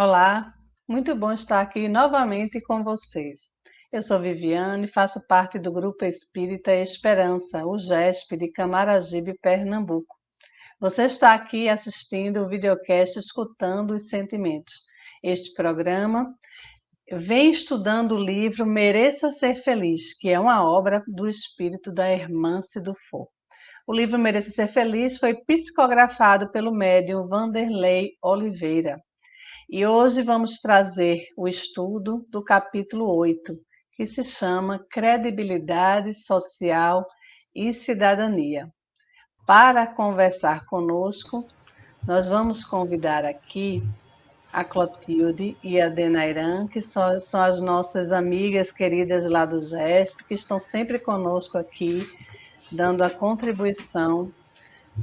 Olá, muito bom estar aqui novamente com vocês. Eu sou Viviane, faço parte do Grupo Espírita Esperança, o GESP de Camaragibe, Pernambuco. Você está aqui assistindo o videocast Escutando os Sentimentos. Este programa vem estudando o livro Mereça Ser Feliz, que é uma obra do espírito da Hermance Dufour. O livro Mereça Ser Feliz foi psicografado pelo médium Vanderlei Oliveira. E hoje vamos trazer o estudo do capítulo 8, que se chama Credibilidade Social e Cidadania. Para conversar conosco, nós vamos convidar aqui a Clotilde e a Denairan, que são as nossas amigas queridas lá do GESP, que estão sempre conosco aqui, dando a contribuição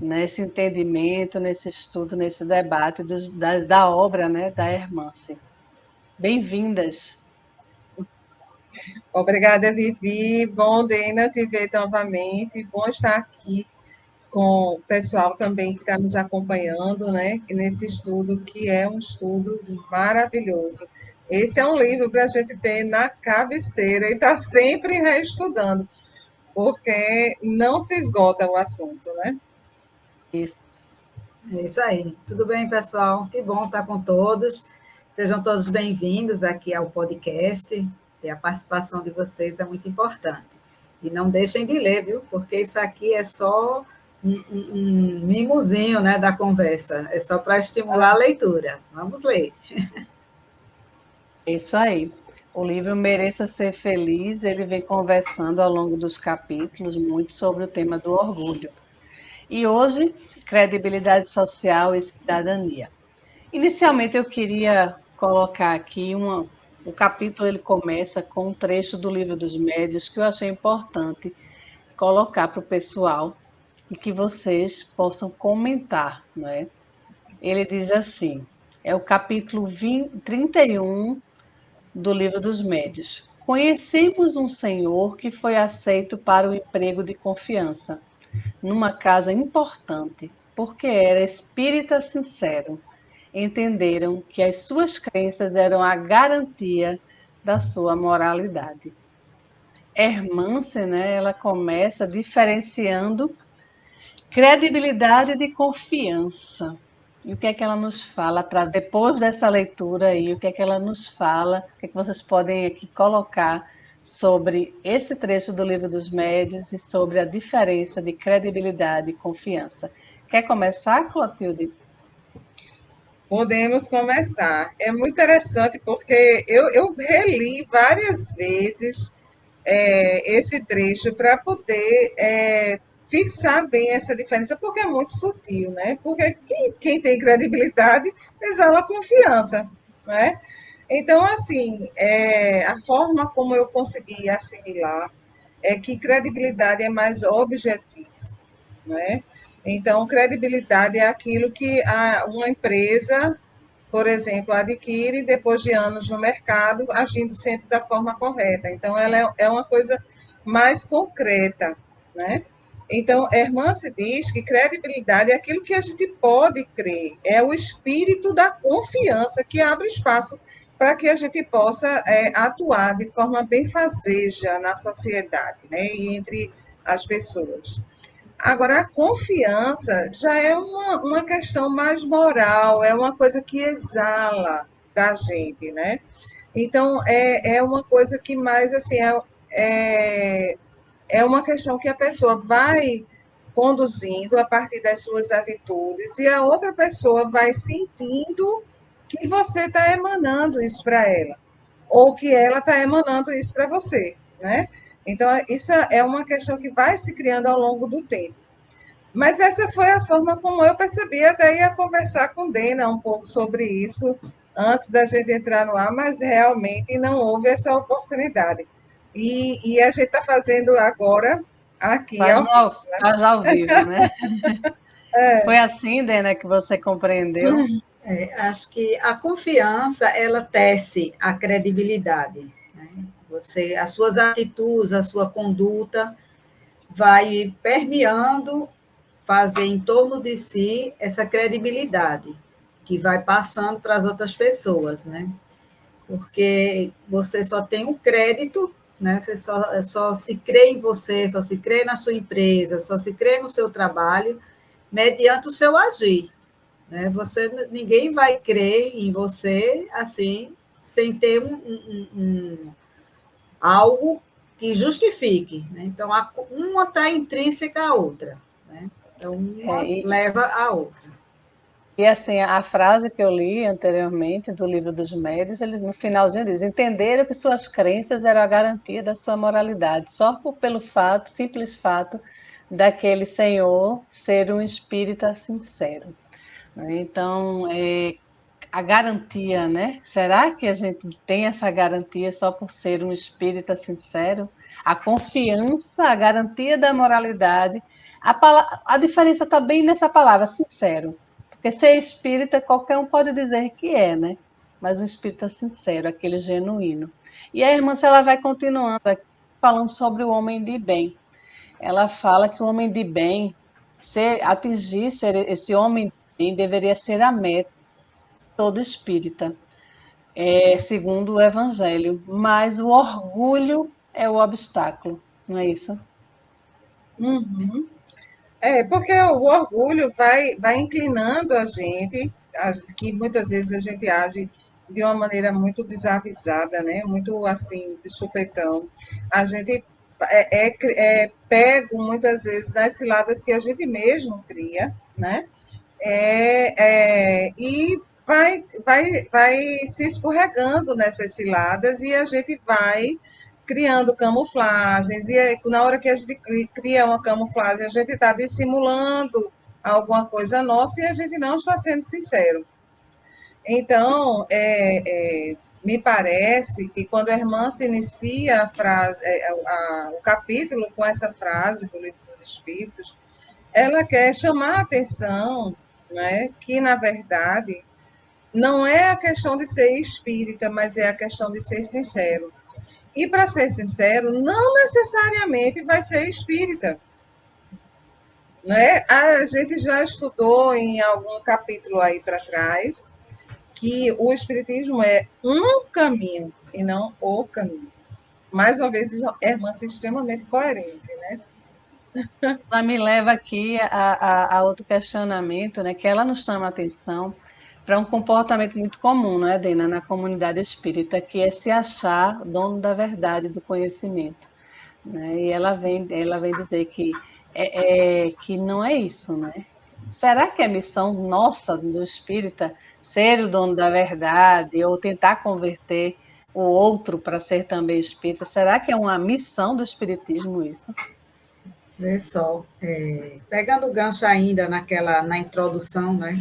nesse entendimento, nesse estudo, nesse debate da obra, né, da Hermance. Bem-vindas. Obrigada, Vivi. Bom, Dena, te ver novamente. Bom estar aqui com o pessoal também que está nos acompanhando, né, nesse estudo, que é um estudo maravilhoso. Esse é um livro para a gente ter na cabeceira e estar sempre reestudando, porque não se esgota o assunto, né? Isso. É isso aí. Tudo bem, pessoal? Que bom estar com todos. Sejam todos bem-vindos aqui ao podcast. E a participação de vocês é muito importante. E não deixem de ler, viu? Porque isso aqui é só um mimozinho, né, da conversa. É só para estimular a leitura. Vamos ler. É isso aí. O livro Mereça Ser Feliz, ele vem conversando ao longo dos capítulos muito sobre o tema do orgulho. E hoje, credibilidade social e cidadania. Inicialmente, eu queria colocar aqui o capítulo, ele começa com um trecho do Livro dos Médiuns que eu achei importante colocar para o pessoal e que vocês possam comentar, não é? Ele diz assim, é o capítulo 31 do Livro dos Médiuns. Conhecemos um senhor que foi aceito para o emprego de confiança, numa casa importante, porque era espírita sincero. Entenderam que as suas crenças eram a garantia da sua moralidade. Hermance, né, ela começa diferenciando credibilidade de confiança. E o que é que ela nos fala, depois dessa leitura aí, o que é que ela nos fala, o que é que vocês podem aqui colocar sobre esse trecho do Livro dos Médiuns e sobre a diferença de credibilidade e confiança. Quer começar, Clotilde? Podemos começar. É muito interessante porque eu reli várias vezes esse trecho para poder fixar bem essa diferença, porque é muito sutil, né? Porque quem tem credibilidade exala confiança, né? Então, assim, a forma como eu consegui assimilar é que credibilidade é mais objetiva, né? Então, credibilidade é aquilo que uma empresa, por exemplo, adquire depois de anos no mercado, agindo sempre da forma correta. Então, ela é uma coisa mais concreta, né? Então, Hermance diz que credibilidade é aquilo que a gente pode crer, é o espírito da confiança que abre espaço para que a gente possa atuar de forma benfazeja na sociedade, né? E entre as pessoas. Agora, a confiança já é uma questão mais moral, é uma coisa que exala da gente, né? Então, é uma coisa que mais, assim, é uma questão que a pessoa vai conduzindo a partir das suas atitudes e a outra pessoa vai sentindo que você está emanando isso para ela, ou que ela está emanando isso para você, né? Então, isso é uma questão que vai se criando ao longo do tempo. Mas essa foi a forma como eu percebi, até ia conversar com Dena um pouco sobre isso antes da gente entrar no ar, mas realmente não houve essa oportunidade. E a gente está fazendo agora aqui Faz ao vivo, né? Foi assim, Dena, que você compreendeu? Acho que a confiança, ela tece a credibilidade, né? As suas atitudes, a sua conduta vai permeando, fazer em torno de si essa credibilidade, que vai passando para as outras pessoas, né? Porque você só tem um crédito, né? Você só se crê em você, só se crê na sua empresa, só se crê no seu trabalho, mediante o seu agir, né? Ninguém vai crer em você assim, sem ter algo que justifique, né? Então, uma está intrínseca à outra, né? Então, uma leva à outra. E assim, a frase que eu li anteriormente do Livro dos Médiuns, ele no finalzinho diz: entenderam que suas crenças eram a garantia da sua moralidade, só pelo fato, simples fato, daquele senhor ser um espírita sincero. Então, a garantia, né? Será que a gente tem essa garantia só por ser um espírita sincero? A confiança, a garantia da moralidade. A diferença está bem nessa palavra, sincero. Porque ser espírita, qualquer um pode dizer que é, né? Mas um espírita sincero, aquele genuíno. E a irmã, se ela vai continuando aqui, falando sobre o homem de bem. Ela fala que o homem de bem, atingir ser esse homem de bem, deveria ser a meta todo espírita, segundo o Evangelho, mas o orgulho é o obstáculo, não é isso? Uhum. Porque o orgulho vai inclinando a gente, que muitas vezes a gente age de uma maneira muito desavisada, né? Muito assim, de supetão. A gente é pego muitas vezes nas ciladas que a gente mesmo cria, né? E vai se escorregando nessas ciladas e a gente vai criando camuflagens. E aí, na hora que a gente cria uma camuflagem, a gente está dissimulando alguma coisa nossa e a gente não está sendo sincero. Então, me parece que quando a irmã se inicia o capítulo com essa frase do Livro dos Espíritos, ela quer chamar a atenção, né, que, na verdade, não é a questão de ser espírita, mas é a questão de ser sincero. E, para ser sincero, não necessariamente vai ser espírita. Né? A gente já estudou em algum capítulo aí para trás que o espiritismo é um caminho e não o caminho. Mais uma vez, é irmã extremamente coerente, né? Ela me leva aqui a outro questionamento, né, que ela nos chama a atenção para um comportamento muito comum, não é, Dena, na comunidade espírita, que é se achar dono da verdade, do conhecimento. Né? E ela vem dizer que não é isso, né? Será que é missão nossa do espírita ser o dono da verdade ou tentar converter o outro para ser também espírita? Será que é uma missão do espiritismo isso? Vê só, pegando o gancho ainda na introdução, né?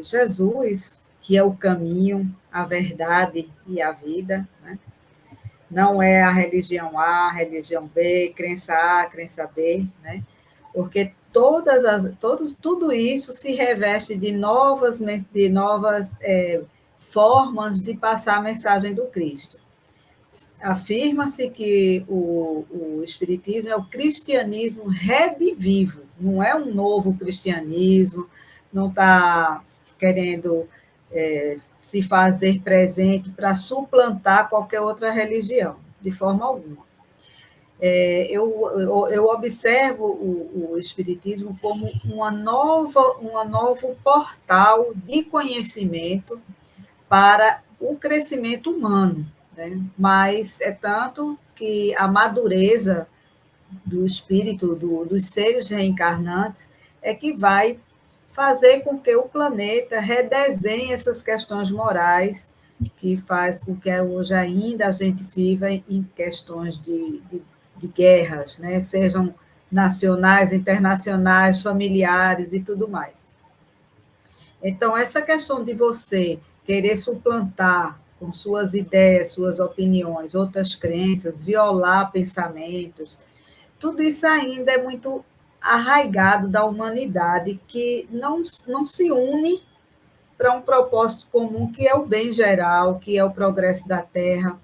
Jesus, que é o caminho, a verdade e a vida, né? Não é a religião A, a religião B, crença A, crença B, né? Porque tudo isso se reveste de novas formas de passar a mensagem do Cristo. Afirma-se que o Espiritismo é o cristianismo redivivo, não é um novo cristianismo, não está querendo se fazer presente para suplantar qualquer outra religião, de forma alguma. Eu observo o Espiritismo como um novo portal de conhecimento para o crescimento humano, né? Mas é tanto que a madureza do espírito, dos seres reencarnantes, é que vai fazer com que o planeta redesenhe essas questões morais, que faz com que hoje ainda a gente viva em questões de guerras, né? Sejam nacionais, internacionais, familiares e tudo mais. Então, essa questão de você querer suplantar com suas ideias, suas opiniões, outras crenças, violar pensamentos, tudo isso ainda é muito arraigado da humanidade, que não se une para um propósito comum, que é o bem geral, que é o progresso da Terra,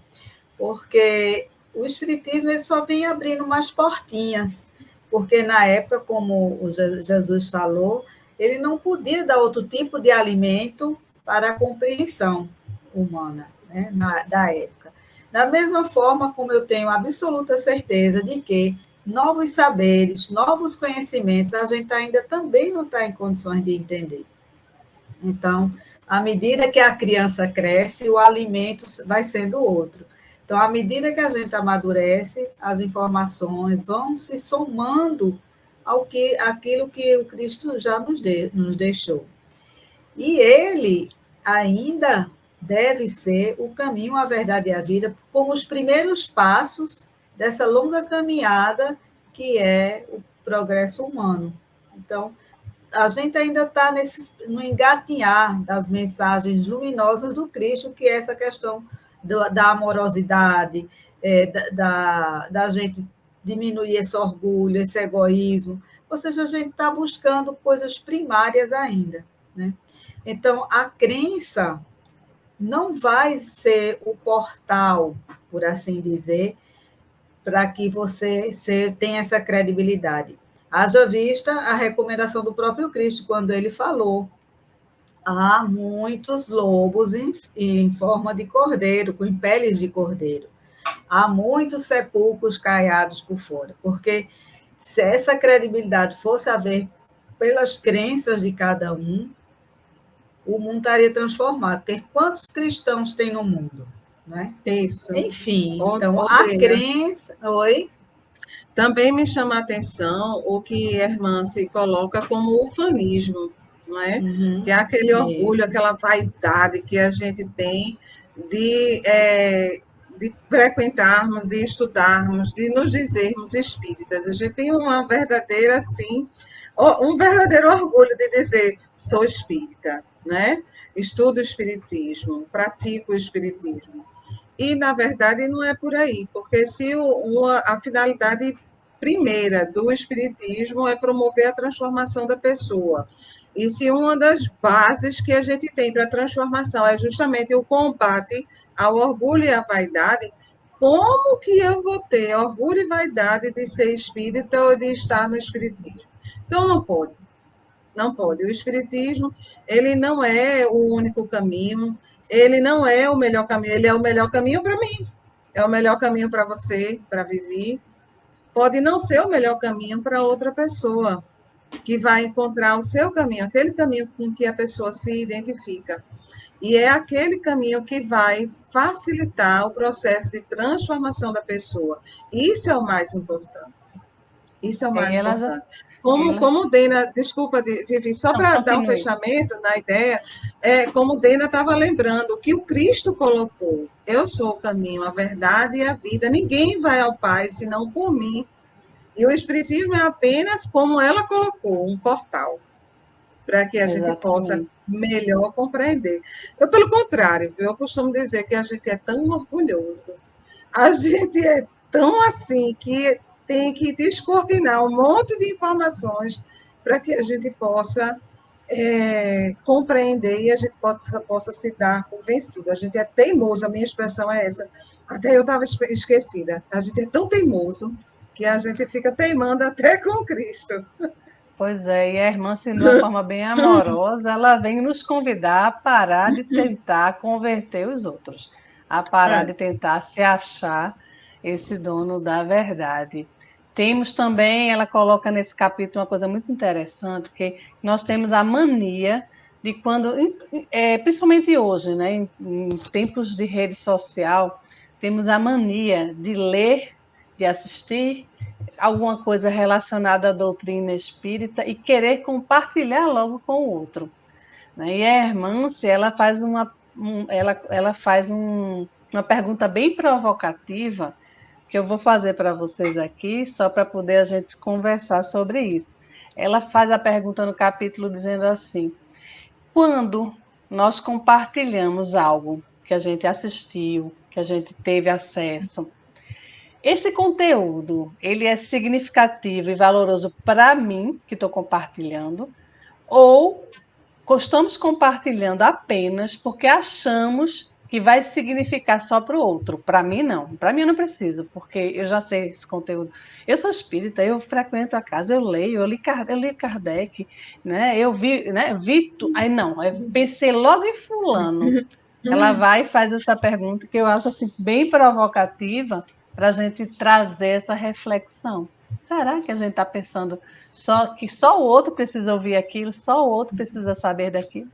porque o Espiritismo ele só vem abrindo umas portinhas, porque na época, como o Jesus falou, ele não podia dar outro tipo de alimento para a compreensão humana, né, da época. Da mesma forma como eu tenho absoluta certeza de que novos saberes, novos conhecimentos, a gente ainda também não está em condições de entender. Então, à medida que a criança cresce, o alimento vai sendo outro. Então, à medida que a gente amadurece, as informações vão se somando aquilo que o Cristo já nos deixou. E ele ainda deve ser o caminho, a verdade e a vida, como os primeiros passos dessa longa caminhada que é o progresso humano. Então, a gente ainda está no engatinhar das mensagens luminosas do Cristo, que é essa questão da amorosidade, da gente diminuir esse orgulho, esse egoísmo. Ou seja, a gente está buscando coisas primárias ainda, né? Então, a crença não vai ser o portal, por assim dizer, para que você tenha essa credibilidade. Haja vista a recomendação do próprio Cristo, quando ele falou: há muitos lobos em forma de cordeiro, com peles de cordeiro. Há muitos sepulcros caiados por fora, porque se essa credibilidade fosse a ver pelas crenças de cada um, o mundo estaria transformado. Porque quantos cristãos tem no mundo? Né? Isso. Enfim, então a crença... Oi? Também me chama a atenção o que a irmã se coloca como ufanismo, não é? Que é aquele orgulho, aquela vaidade que a gente tem de frequentarmos, de estudarmos, de nos dizermos espíritas. A gente tem uma verdadeira, assim, um verdadeiro orgulho de dizer, sou espírita, né? Estudo o espiritismo, pratico o espiritismo. E, na verdade, não é por aí, porque se a finalidade primeira do espiritismo é promover a transformação da pessoa, e se uma das bases que a gente tem para a transformação é justamente o combate ao orgulho e à vaidade, como que eu vou ter orgulho e vaidade de ser espírita ou de estar no espiritismo? Então, não pode. Não pode. O espiritismo, ele não é o único caminho, ele não é o melhor caminho, ele é o melhor caminho para mim. É o melhor caminho para você, para viver. Pode não ser o melhor caminho para outra pessoa, que vai encontrar o seu caminho, aquele caminho com que a pessoa se identifica. E é aquele caminho que vai facilitar o processo de transformação da pessoa. Isso é o mais importante. Isso é o mais importante. Como Dena, desculpa, Vivi, só para dar um fechamento na ideia, como Dena estava lembrando, o que o Cristo colocou, eu sou o caminho, a verdade e a vida, ninguém vai ao Pai senão por mim. E o Espiritismo é apenas, como ela colocou, um portal, para que a gente possa melhor compreender. Eu, pelo contrário, eu costumo dizer que a gente é tão orgulhoso, a gente é tão assim, que tem que descortinar um monte de informações para que a gente possa compreender e a gente possa se dar por vencido. A gente é teimoso, a minha expressão é essa. Até eu estava esquecida. A gente é tão teimoso que a gente fica teimando até com Cristo. Pois é, e a irmã, assim, de uma forma bem amorosa, ela vem nos convidar a parar de tentar converter os outros, a parar de tentar se achar esse dono da verdade. Temos também, ela coloca nesse capítulo uma coisa muito interessante, que nós temos a mania de quando, principalmente hoje, né, em tempos de rede social, temos a mania de ler, de assistir alguma coisa relacionada à doutrina espírita e querer compartilhar logo com o outro. Né? E a irmã, ela faz uma pergunta bem provocativa, que eu vou fazer para vocês aqui, só para poder a gente conversar sobre isso. Ela faz a pergunta no capítulo dizendo assim: quando nós compartilhamos algo que a gente assistiu, que a gente teve acesso, esse conteúdo, ele é significativo e valoroso para mim, que estou compartilhando, ou estamos compartilhando apenas porque achamos que vai significar só para o outro. Para mim, não. Para mim, eu não preciso, porque eu já sei esse conteúdo. Eu sou espírita, eu frequento a casa, eu leio, eu li Kardec, né? Eu vi, né? Aí não, eu pensei logo em fulano. Ela vai e faz essa pergunta que eu acho assim, bem provocativa para a gente trazer essa reflexão. Será que a gente está pensando que só o outro precisa ouvir aquilo, só o outro precisa saber daquilo?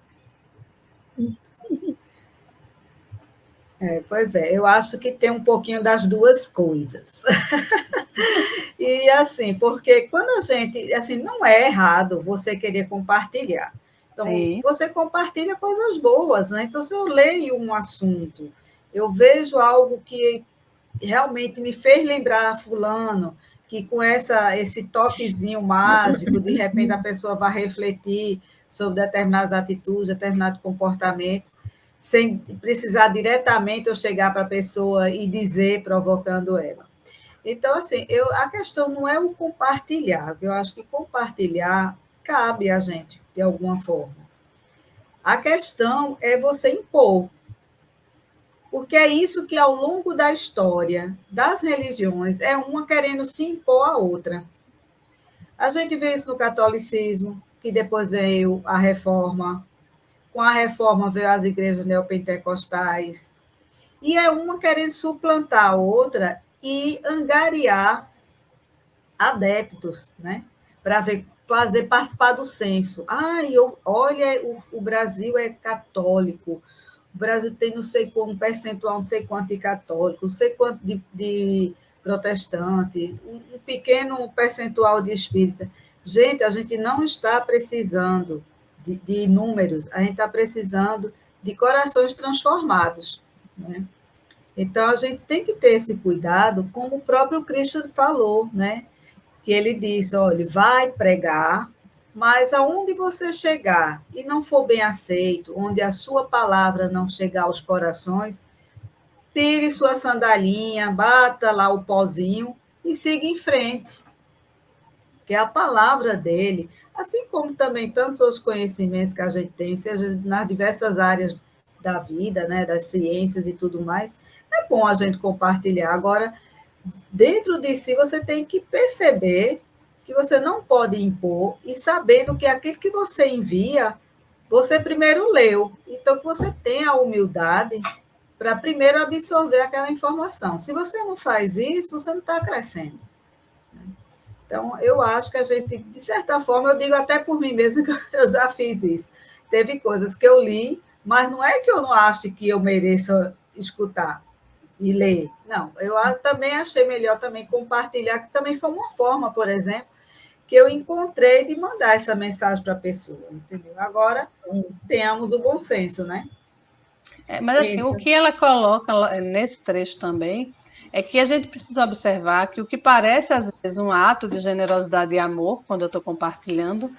Pois é, eu acho que tem um pouquinho das duas coisas. E assim, porque quando a gente, assim, não é errado você querer compartilhar. Então, Sim. você compartilha coisas boas, né? Então, se eu leio um assunto, eu vejo algo que realmente me fez lembrar fulano, que com esse toquezinho mágico, de repente a pessoa vai refletir sobre determinadas atitudes, determinado comportamento, sem precisar diretamente eu chegar para a pessoa e dizer, provocando ela. Então, assim, a questão não é o compartilhar, eu acho que compartilhar cabe a gente, de alguma forma. A questão é você impor, porque é isso que, ao longo da história das religiões, é uma querendo se impor à outra. A gente vê isso no catolicismo, que depois veio a reforma, com a reforma veio as igrejas neopentecostais, e é uma querendo suplantar a outra e angariar adeptos, né? Para fazer participar do censo. Olha, o Brasil é católico, o Brasil tem não sei quanto, um percentual, não sei quanto de católico, não sei quanto de protestante, um pequeno percentual de espírita. Gente, a gente não está precisando de números, a gente está precisando de corações transformados, né? Então, a gente tem que ter esse cuidado, como o próprio Cristo falou, né? Que ele disse, olha, vai pregar, mas aonde você chegar e não for bem aceito, onde a sua palavra não chegar aos corações, tire sua sandalinha, bata lá o pozinho e siga em frente, que é a palavra dele, assim como também tantos outros conhecimentos que a gente tem, seja nas diversas áreas da vida, né, das ciências e tudo mais, é bom a gente compartilhar. Agora, dentro de si, você tem que perceber que você não pode impor e sabendo que aquilo que você envia, você primeiro leu. Então, que você tenha a humildade para primeiro absorver aquela informação. Se você não faz isso, você não está crescendo. Então, eu acho que a gente, de certa forma, eu digo até por mim mesma que eu já fiz isso. Teve coisas que eu li, mas não é que eu não acho que eu mereça escutar e ler. Não, eu também achei melhor também compartilhar, que também foi uma forma, por exemplo, que eu encontrei de mandar essa mensagem para a pessoa, entendeu? Agora, tenhamos o bom senso, né? Mas assim, o que ela coloca nesse trecho também é que a gente precisa observar que o que parece, às vezes, um ato de generosidade e amor, quando eu estou compartilhando,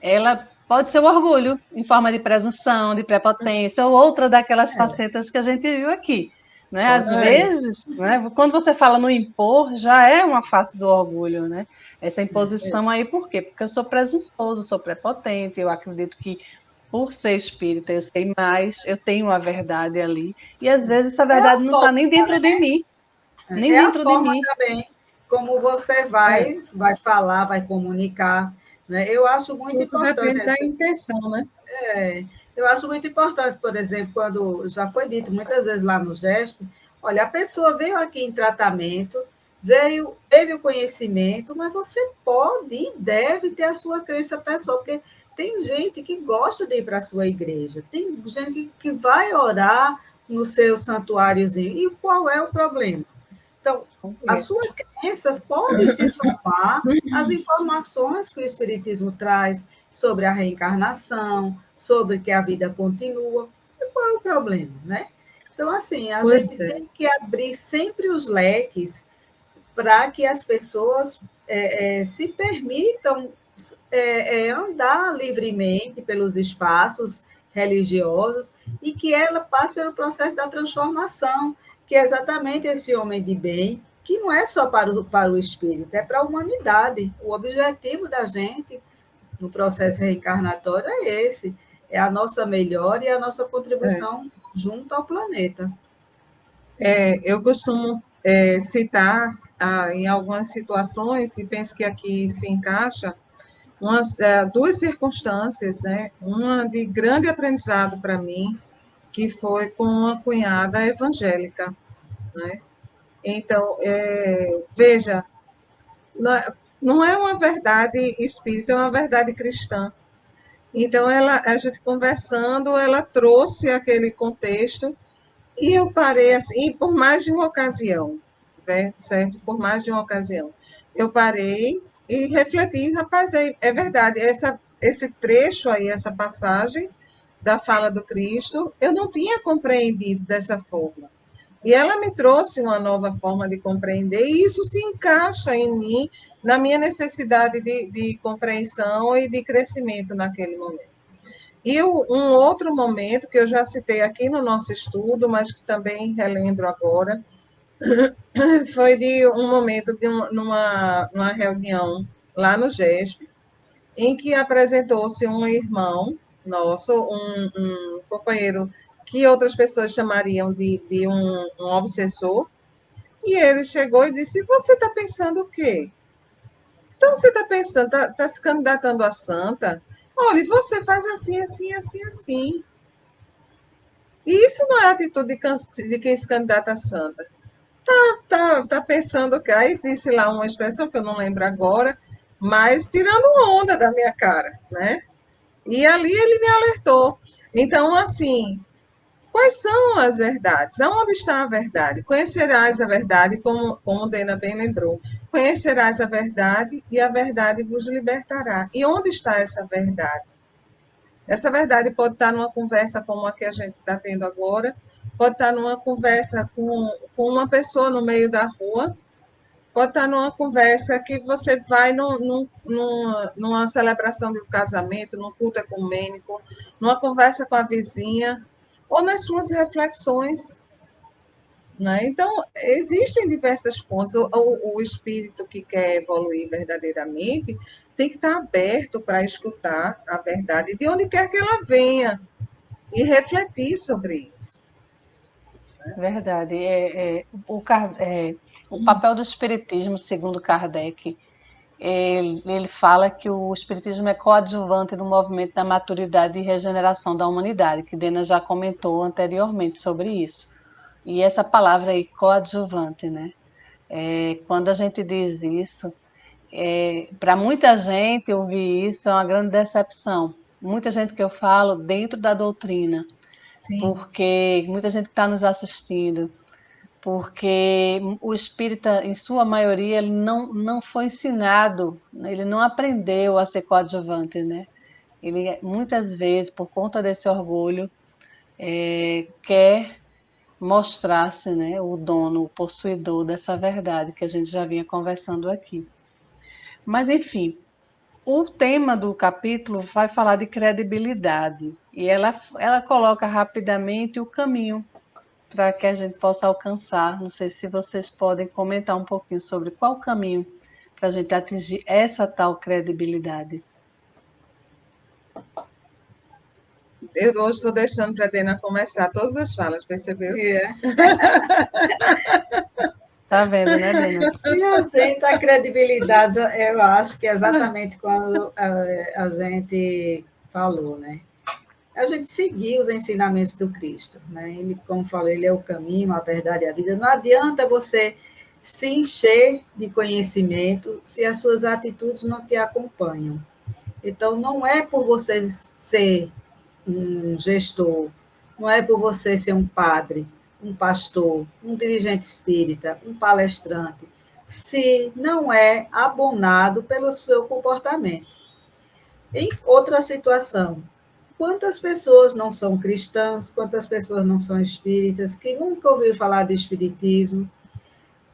ela pode ser o orgulho, em forma de presunção, de prepotência, ou outra daquelas facetas que a gente viu aqui. Né? Às vezes, né, quando você fala no impor, já é uma face do orgulho, né? Essa imposição aí, por quê? Porque eu sou presunçoso, sou prepotente, eu acredito que por ser espírita, eu sei mais, eu tenho a verdade ali, e às vezes essa verdade não está nem dentro de mim. Nem dentro de mim. Também, como você vai falar, vai comunicar. Né? Eu acho muito importante. Depende da intenção, né? Eu acho muito importante, por exemplo, quando já foi dito muitas vezes lá no gesto, olha, a pessoa veio aqui em tratamento, teve o conhecimento, mas você pode e deve ter a sua crença pessoal, porque tem gente que gosta de ir para a sua igreja, tem gente que vai orar no seu santuáriozinho. E qual é o problema? Então, as suas crenças podem se somar às informações que o Espiritismo traz sobre a reencarnação, sobre que a vida continua. E qual é o problema, né? Então, assim, a gente tem que abrir sempre os leques para que as pessoas se permitam andar livremente pelos espaços religiosos e que ela passe pelo processo da transformação, que é exatamente esse homem de bem, que não é só para o espírito, é para a humanidade. O objetivo da gente no processo reencarnatório é esse. é a nossa melhora e a nossa contribuição junto ao planeta. Eu costumo citar em algumas situações, e penso que aqui se encaixa, duas circunstâncias, né? Uma de grande aprendizado para mim, que foi com uma cunhada evangélica, né? Então, veja, não é uma verdade espírita, é uma verdade cristã. Então, a gente conversando, ela trouxe aquele contexto e eu parei assim, e por mais de uma ocasião, né, certo? Por mais de uma ocasião. Eu parei e refleti, rapaz, é verdade, esse trecho aí, essa passagem da fala do Cristo, eu não tinha compreendido dessa forma. E ela me trouxe uma nova forma de compreender, e isso se encaixa em mim, na minha necessidade de compreensão e de crescimento naquele momento. E um outro momento que eu já citei aqui no nosso estudo, mas que também relembro agora, foi de um momento numa reunião lá no GESP, em que apresentou-se um irmão nosso, um companheiro que outras pessoas chamariam de um obsessor, e ele chegou e disse: Você está pensando o quê? Então você está pensando, está se candidatando a santa? Olha, você faz assim, assim, assim, assim. E isso não é a atitude de quem se candidata a santa. Tá pensando que aí disse lá uma expressão que eu não lembro agora, mas tirando onda da minha cara, né? E ali ele me alertou. Então, assim, quais são as verdades? Aonde está a verdade? Conhecerás a verdade, como Dena bem lembrou. Conhecerás a verdade e a verdade vos libertará. E onde está essa verdade? Essa verdade pode estar numa conversa como a que a gente está tendo agora, pode estar numa conversa com uma pessoa no meio da rua, pode estar numa conversa que você vai numa celebração de um casamento, num culto ecumênico, numa conversa com a vizinha, ou nas suas reflexões. Né? Então, existem diversas fontes. O espírito que quer evoluir verdadeiramente tem que estar aberto para escutar a verdade de onde quer que ela venha e refletir sobre isso. Verdade. O papel do Espiritismo, segundo Kardec, ele fala que o Espiritismo é coadjuvante no movimento da maturidade e regeneração da humanidade, que Dena já comentou anteriormente sobre isso. E essa palavra aí, coadjuvante, né? Quando a gente diz isso, para muita gente ouvir isso é uma grande decepção. Muita gente que eu falo dentro da doutrina, Sim. porque muita gente que está nos assistindo, porque o espírita, em sua maioria, ele não foi ensinado, ele não aprendeu a ser coadjuvante, né? Ele, muitas vezes, por conta desse orgulho, quer mostrar-se, né, o dono, o possuidor dessa verdade que a gente já vinha conversando aqui. Mas, enfim, o tema do capítulo vai falar de credibilidade, e ela coloca rapidamente o caminho para que a gente possa alcançar. Não sei se vocês podem comentar um pouquinho sobre qual o caminho para a gente atingir essa tal credibilidade. Eu hoje estou deixando para a Dena começar todas as falas, percebeu? Tá vendo, né, Dena? E a gente, a credibilidade, eu acho que é exatamente quando a gente falou, né? A gente seguir os ensinamentos do Cristo, né? Ele, como falei, ele é o caminho, a verdade e a vida. Não adianta você se encher de conhecimento se as suas atitudes não te acompanham. Então, não é por você ser um gestor, não é por você ser um padre, um pastor, um dirigente espírita, um palestrante, se não é abonado pelo seu comportamento. Em outra situação, quantas pessoas não são cristãs, quantas pessoas não são espíritas, que nunca ouviram falar de espiritismo,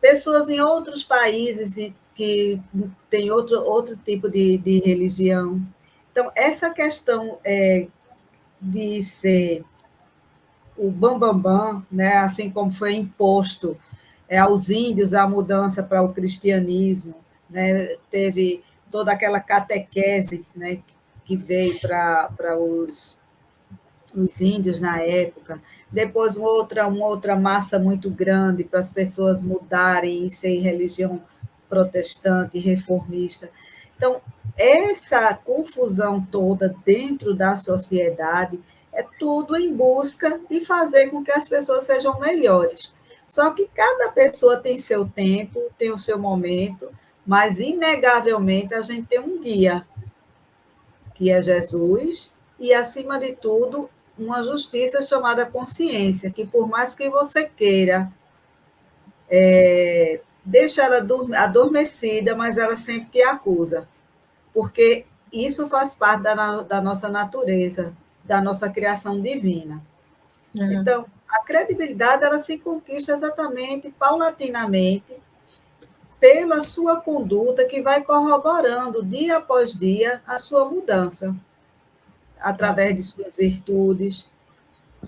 pessoas em outros países que têm outro tipo de religião. Então, essa questão de ser o bambambam, bam, bam, né? Assim como foi imposto aos índios a mudança para o cristianismo, né? Teve toda aquela catequese, né, que veio para os os índios na época, depois uma outra massa muito grande para as pessoas mudarem e ser religião protestante, reformista. Então, essa confusão toda dentro da sociedade é tudo em busca de fazer com que as pessoas sejam melhores. Só que cada pessoa tem seu tempo, tem o seu momento, mas inegavelmente a gente tem um guia, que é Jesus, e acima de tudo, uma justiça chamada consciência, que por mais que você queira deixa ela adormecida, mas ela sempre te acusa, porque isso faz parte da nossa natureza, da nossa criação divina. Então, a credibilidade ela se conquista exatamente, paulatinamente, pela sua conduta que vai corroborando dia após dia a sua mudança, através de suas virtudes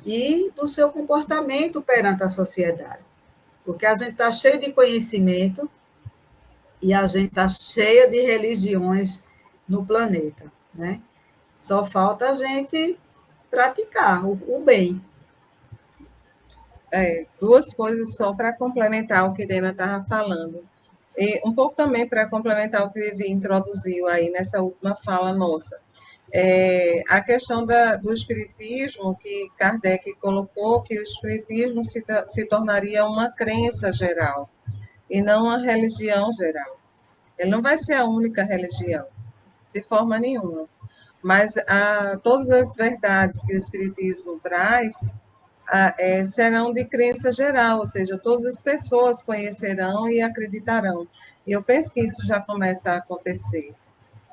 e do seu comportamento perante a sociedade. Porque a gente está cheio de conhecimento e a gente está cheia de religiões no planeta, né? Só falta a gente praticar o bem. Duas coisas só para complementar o que Dena estava falando. E um pouco também para complementar o que o Vivi introduziu aí nessa última fala nossa. A questão do espiritismo, que Kardec colocou, que o espiritismo se tornaria uma crença geral e não uma religião geral. Ele não vai ser a única religião, de forma nenhuma. Mas todas as verdades que o espiritismo traz serão de crença geral, ou seja, todas as pessoas conhecerão e acreditarão. E eu penso que isso já começa a acontecer.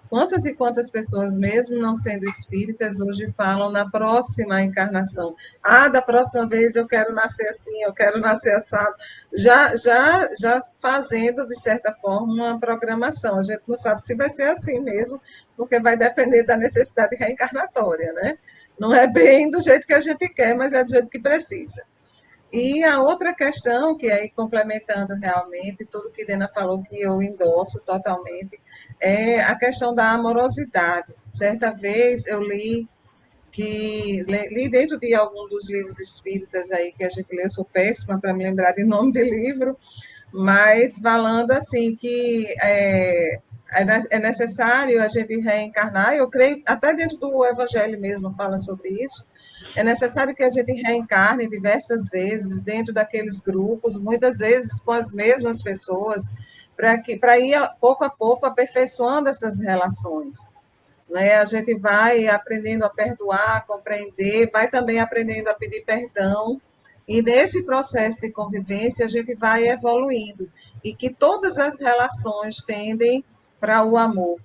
Quantas e quantas pessoas, mesmo não sendo espíritas, hoje falam na próxima encarnação. Da próxima vez eu quero nascer assim, eu quero nascer assado. Já fazendo, de certa forma, uma programação. A gente não sabe se vai ser assim mesmo, porque vai depender da necessidade reencarnatória, né? Não é bem do jeito que a gente quer, mas é do jeito que precisa. E a outra questão, que aí complementando realmente tudo que Dena falou, que eu endosso totalmente, é a questão da amorosidade. Certa vez eu li dentro de algum dos livros espíritas aí que a gente lê, eu sou péssima para me lembrar de nome de livro, mas falando assim que é necessário a gente reencarnar, eu creio, até dentro do Evangelho mesmo fala sobre isso, é necessário que a gente reencarne diversas vezes dentro daqueles grupos, muitas vezes com as mesmas pessoas, para ir pouco a pouco aperfeiçoando essas relações. Né? A gente vai aprendendo a perdoar, a compreender, vai também aprendendo a pedir perdão, e nesse processo de convivência a gente vai evoluindo, e que todas as relações tendem para o amor.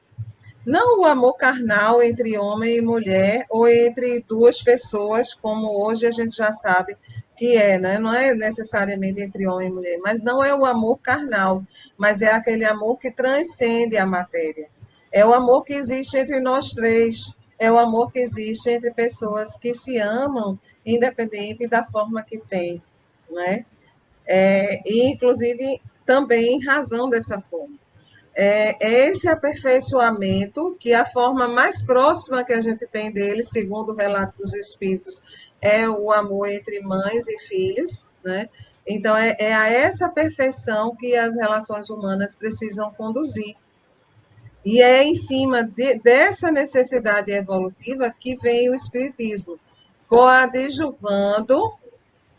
Não o amor carnal entre homem e mulher, ou entre duas pessoas, como hoje a gente já sabe que né? Não é necessariamente entre homem e mulher, mas não é o amor carnal, mas é aquele amor que transcende a matéria. É o amor que existe entre nós três, é o amor que existe entre pessoas que se amam, independente da forma que tem, né? E, inclusive, também em razão dessa forma. Esse aperfeiçoamento, que a forma mais próxima que a gente tem dele, segundo o relato dos espíritos, é o amor entre mães e filhos, né? Então, a essa perfeição que as relações humanas precisam conduzir. E é em cima dessa necessidade evolutiva que vem o espiritismo, coadjuvando,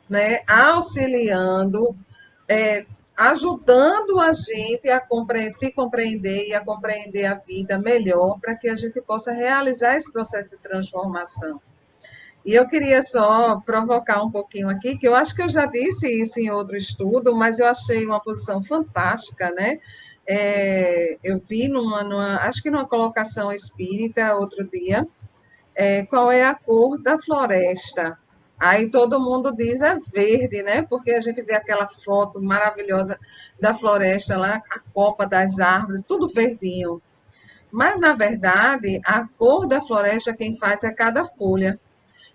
né, auxiliando, ajudando a gente a se compreender e a compreender a vida melhor, para que a gente possa realizar esse processo de transformação. E eu queria só provocar um pouquinho aqui, que eu acho que eu já disse isso em outro estudo, mas eu achei uma posição fantástica, né? Eu vi acho que numa colocação espírita outro dia, qual é a cor da floresta. Aí todo mundo diz verde, né? Porque a gente vê aquela foto maravilhosa da floresta lá, a copa das árvores, tudo verdinho. Mas, na verdade, a cor da floresta quem faz é cada folha.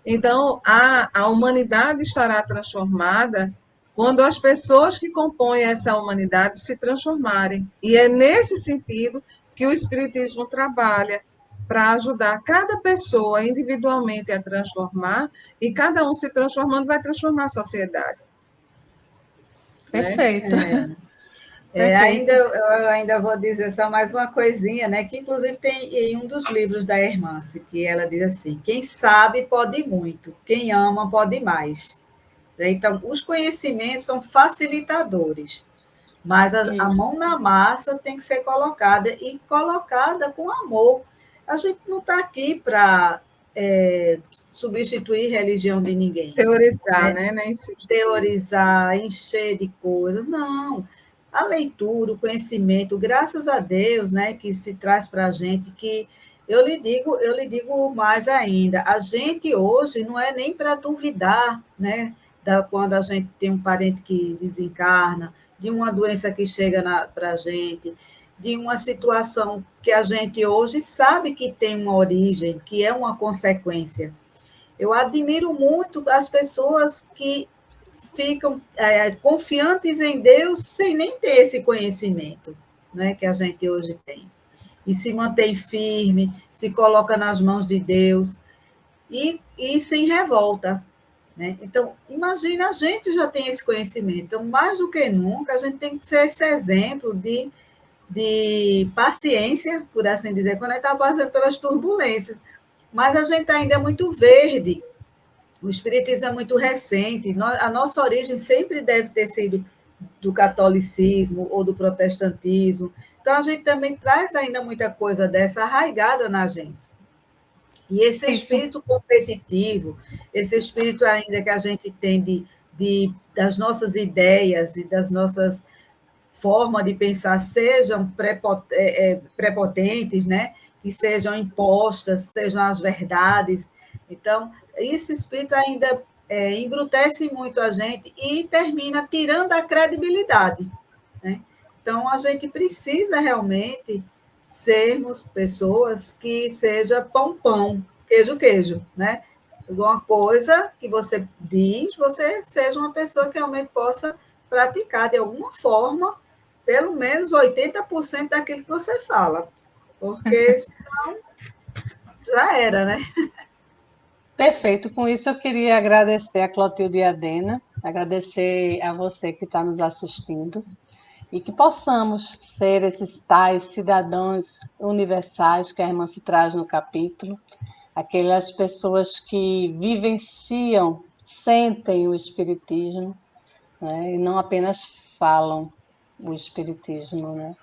Então, a humanidade estará transformada quando as pessoas que compõem essa humanidade se transformarem. E é nesse sentido que o Espiritismo trabalha. para ajudar cada pessoa individualmente a transformar, e cada um se transformando vai transformar a sociedade. Perfeito. Né? Eu ainda vou dizer só mais uma coisinha, né? Que inclusive tem em um dos livros da Hermance, que ela diz assim: quem sabe pode muito, quem ama pode mais. Então, os conhecimentos são facilitadores, mas a mão na massa tem que ser colocada e colocada com amor. A gente não está aqui para substituir religião de ninguém. Teorizar, né? Teorizar, encher de coisas. Não. A leitura, o conhecimento, graças a Deus, né, que se traz para a gente, que eu lhe digo mais ainda, a gente hoje não é nem para duvidar, né, quando a gente tem um parente que desencarna, de uma doença que chega para a gente, de uma situação que a gente hoje sabe que tem uma origem, que é uma consequência. Eu admiro muito as pessoas que ficam confiantes em Deus sem nem ter esse conhecimento, né, que a gente hoje tem. E se mantém firme, se coloca nas mãos de Deus e sem revolta. Né? Então, imagina, a gente já tem esse conhecimento. Então, mais do que nunca, a gente tem que ser esse exemplo de paciência, por assim dizer, quando a gente está passando pelas turbulências. Mas a gente ainda é muito verde. O espiritismo é muito recente. A nossa origem sempre deve ter sido do catolicismo ou do protestantismo. Então, a gente também traz ainda muita coisa dessa arraigada na gente. E esse espírito competitivo, esse espírito ainda que a gente tem das nossas ideias e das nossas formas de pensar sejam prepotentes, né? Que sejam impostas, sejam as verdades. Então, esse espírito ainda embrutece muito a gente e termina tirando a credibilidade. Né? Então, a gente precisa realmente sermos pessoas que seja pão, queijo, né? Alguma coisa que você diz, você seja uma pessoa que realmente possa praticar de alguma forma pelo menos 80% daquilo que você fala, porque senão já era, né? Perfeito. Com isso, eu queria agradecer a Clotilde e a Dena, agradecer a você que está nos assistindo, e que possamos ser esses tais cidadãos universais que a irmã se traz no capítulo, aquelas pessoas que vivenciam, sentem o Espiritismo, né? E não apenas falam o Espiritismo, né?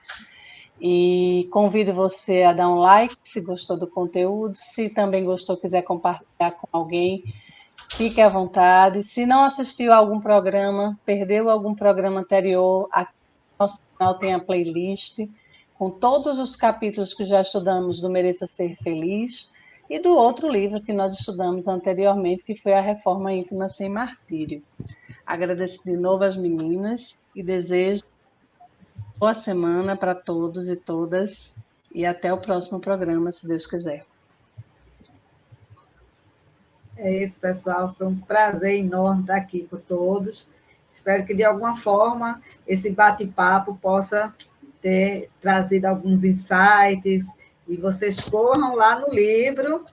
E convido você a dar um like se gostou do conteúdo, se também gostou, quiser compartilhar com alguém, fique à vontade. Se não assistiu a algum programa, perdeu algum programa anterior, aqui no nosso canal tem a playlist com todos os capítulos que já estudamos do Mereça Ser Feliz e do outro livro que nós estudamos anteriormente, que foi a Reforma Íntima Sem Martírio. Agradeço de novo às meninas e desejo boa semana para todos e todas e até o próximo programa, se Deus quiser. É isso, pessoal. Foi um prazer enorme estar aqui com todos. Espero que, de alguma forma, esse bate-papo possa ter trazido alguns insights e vocês corram lá no livro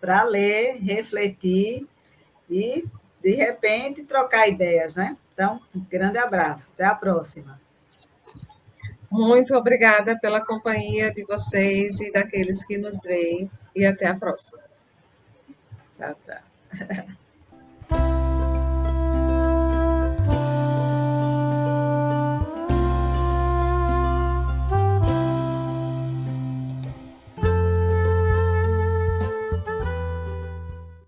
para ler, refletir e, de repente, trocar ideias, né? Então, um grande abraço. Até a próxima. Muito obrigada pela companhia de vocês e daqueles que nos veem. E até a próxima. Tchau, tchau.